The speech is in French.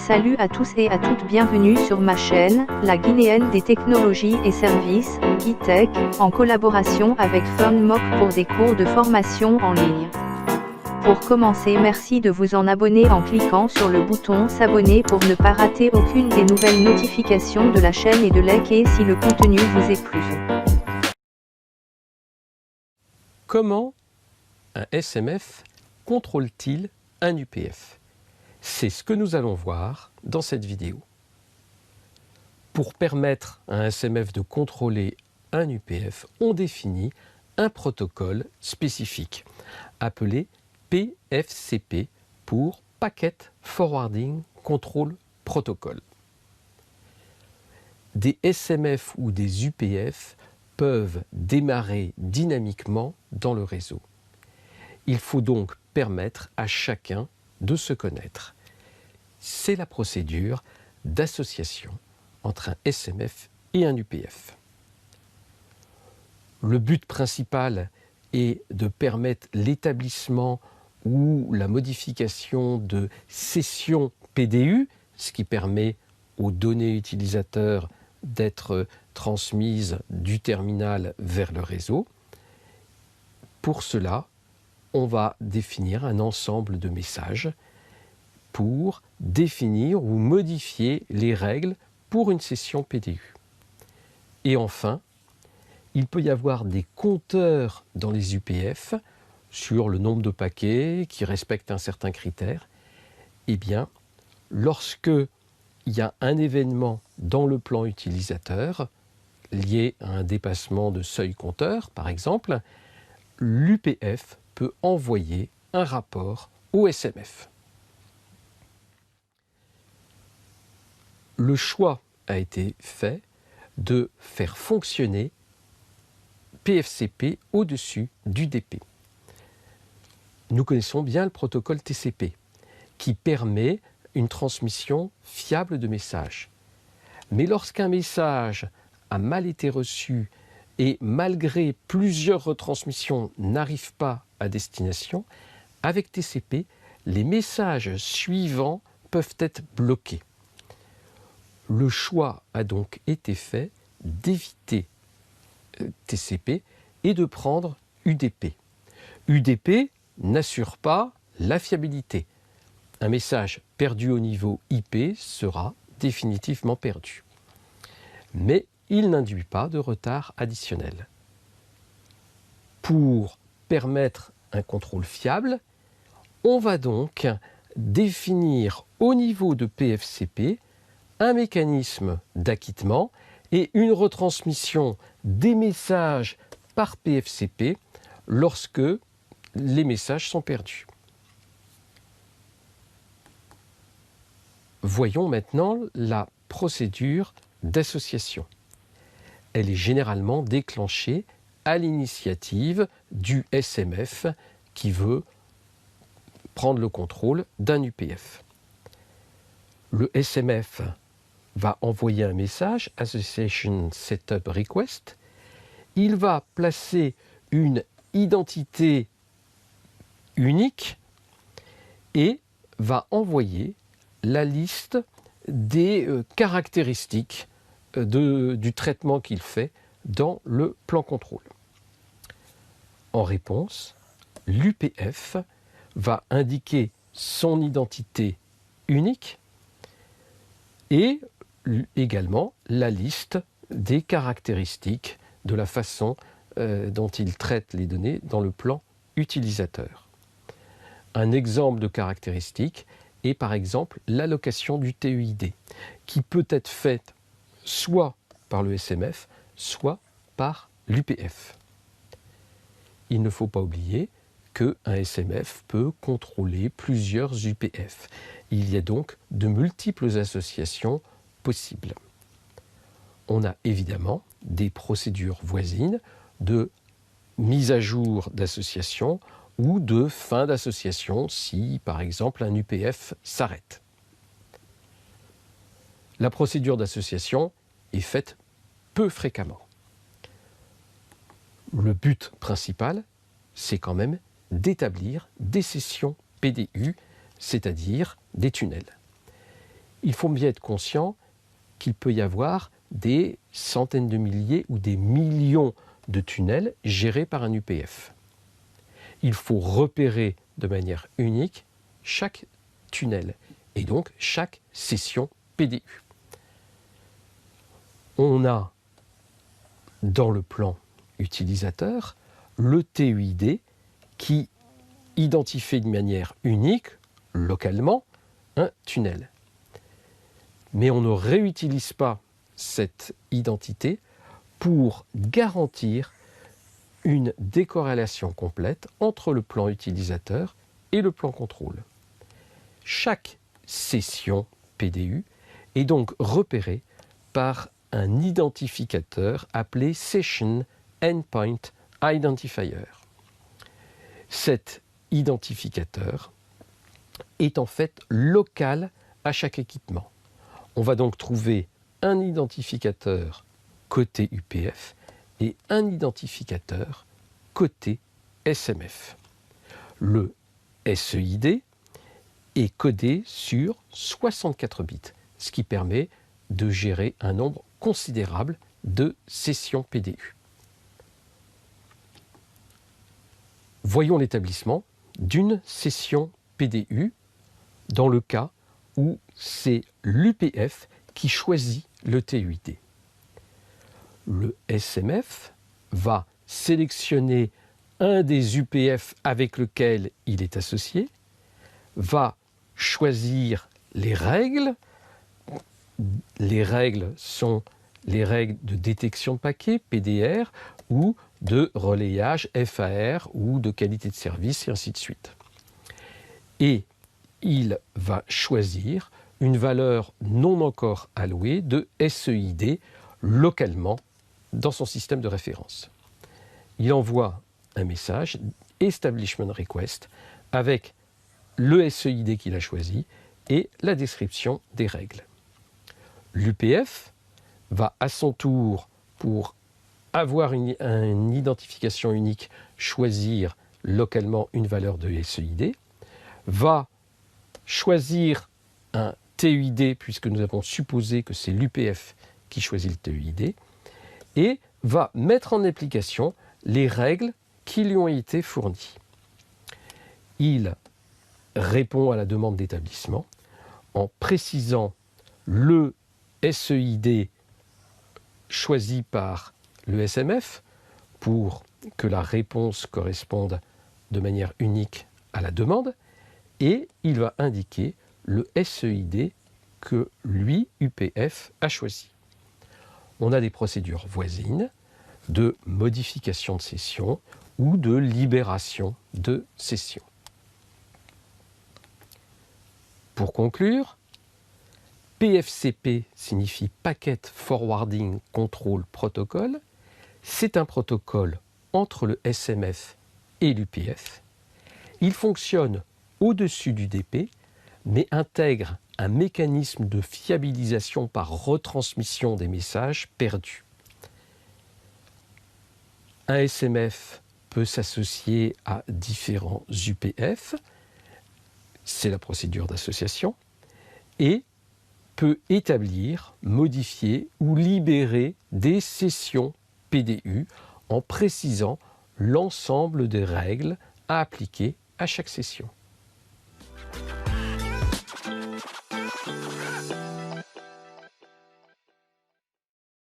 Salut à tous et à toutes, bienvenue sur ma chaîne, la Guinéenne des technologies et services, GuiTech, en collaboration avec FunMock pour des cours de formation en ligne. Pour commencer, merci de vous en abonner en cliquant sur le bouton s'abonner pour ne pas rater aucune des nouvelles notifications de la chaîne et de liker si le contenu vous est plu. Comment un SMF contrôle-t-il un UPF? C'est ce que nous allons voir dans cette vidéo. Pour permettre à un SMF de contrôler un UPF, on définit un protocole spécifique appelé PFCP pour Packet Forwarding Control Protocol. Des SMF ou des UPF peuvent démarrer dynamiquement dans le réseau. Il faut donc permettre à chacun de se connaître. C'est la procédure d'association entre un SMF et un UPF. Le but principal est de permettre l'établissement ou la modification de sessions PDU, ce qui permet aux données utilisateurs d'être transmises du terminal vers le réseau. Pour cela, on va définir un ensemble de messages pour définir ou modifier les règles pour une session PDU. Et enfin, il peut y avoir des compteurs dans les UPF sur le nombre de paquets qui respectent un certain critère. Eh bien, lorsque il y a un événement dans le plan utilisateur lié à un dépassement de seuil compteur, par exemple, l'UPF peut envoyer un rapport au SMF. Le choix a été fait de faire fonctionner PFCP au-dessus d'UDP. Nous connaissons bien le protocole TCP qui permet une transmission fiable de messages. Mais lorsqu'un message a mal été reçu et malgré plusieurs retransmissions n'arrive pas à destination, avec TCP, les messages suivants peuvent être bloqués. Le choix a donc été fait d'éviter TCP et de prendre UDP. UDP n'assure pas la fiabilité. Un message perdu au niveau IP sera définitivement perdu. Mais il n'induit pas de retard additionnel. Pour permettre un contrôle fiable, on va donc définir au niveau de PFCP un mécanisme d'acquittement et une retransmission des messages par PFCP lorsque les messages sont perdus. Voyons maintenant la procédure d'association. Elle est généralement déclenchée à l'initiative du SMF qui veut prendre le contrôle d'un UPF. Le SMF va envoyer un message, Association Setup Request. Il va placer une identité unique et va envoyer la liste des caractéristiques du traitement qu'il fait dans le plan contrôle. En réponse, l'UPF va indiquer son identité unique et également la liste des caractéristiques de la façon dont il traite les données dans le plan utilisateur. Un exemple de caractéristique est par exemple l'allocation du TEID, qui peut être faite soit par le SMF, soit par l'UPF. Il ne faut pas oublier qu'un SMF peut contrôler plusieurs UPF. Il y a donc de multiples associations possibles. On a évidemment des procédures voisines de mise à jour d'association ou de fin d'association si, par exemple, un UPF s'arrête. La procédure d'association est faite peu fréquemment. Le but principal, c'est quand même d'établir des sessions PDU, c'est-à-dire des tunnels. il faut bien être conscient qu'il peut y avoir des centaines de milliers ou des millions de tunnels gérés par un UPF. Il faut repérer de manière unique chaque tunnel et donc chaque session PDU. On a dans le plan utilisateur le TUID qui identifie de manière unique, localement, un tunnel. Mais on ne réutilise pas cette identité pour garantir une décorrélation complète entre le plan utilisateur et le plan contrôle. Chaque session PDU est donc repérée par un identificateur appelé Session Endpoint Identifier. Cet identificateur est en fait local à chaque équipement. On va donc trouver un identificateur côté UPF et un identificateur côté SMF. Le SEID est codé sur 64 bits, ce qui permet de gérer un nombre considérable de sessions PDU. Voyons l'établissement d'une session PDU dans le cas où c'est l'UPF qui choisit le TUID. Le SMF va sélectionner un des UPF avec lequel il est associé, va choisir les règles. Les règles sont les règles de détection de paquets, PDR, ou de relayage, FAR, ou de qualité de service, et ainsi de suite. Et il va choisir une valeur non encore allouée de SEID localement dans son système de référence. Il envoie un message Establishment Request avec le SEID qu'il a choisi et la description des règles. L'UPF va à son tour, pour avoir une identification unique, choisir localement une valeur de SEID, va choisir un TUID, puisque nous avons supposé que c'est l'UPF qui choisit le TUID, et va mettre en application les règles qui lui ont été fournies. Il répond à la demande d'établissement en précisant le SEID choisi par le SMF pour que la réponse corresponde de manière unique à la demande, et il va indiquer le SEID que lui, UPF, a choisi. On a des procédures voisines de modification de session ou de libération de session. Pour conclure, PFCP signifie Packet Forwarding Control Protocol. C'est un protocole entre le SMF et l'UPF. Il fonctionne au-dessus du DP, mais intègre un mécanisme de fiabilisation par retransmission des messages perdus. Un SMF peut s'associer à différents UPF, c'est la procédure d'association, et peut établir, modifier ou libérer des sessions PDU en précisant l'ensemble des règles à appliquer à chaque session.